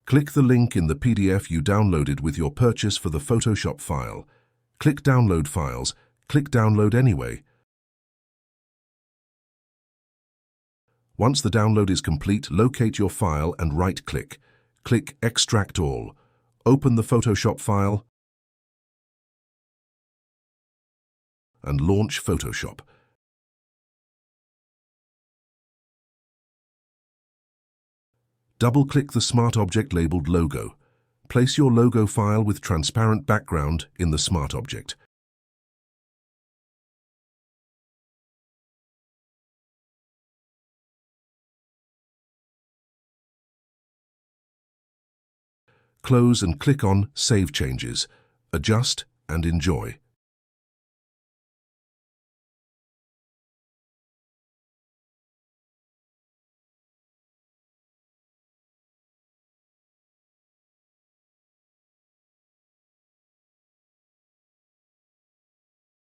Click the link in the PDF you downloaded with your purchase for the Photoshop file. Click Download Files. Click Download anyway. Once the download is complete, locate your file and right-click. Click Extract All. Open the Photoshop file and launch Photoshop. Double-click the Smart Object labeled Logo. Place your logo file with transparent background in the Smart Object. Close and click on Save Changes. Adjust and enjoy.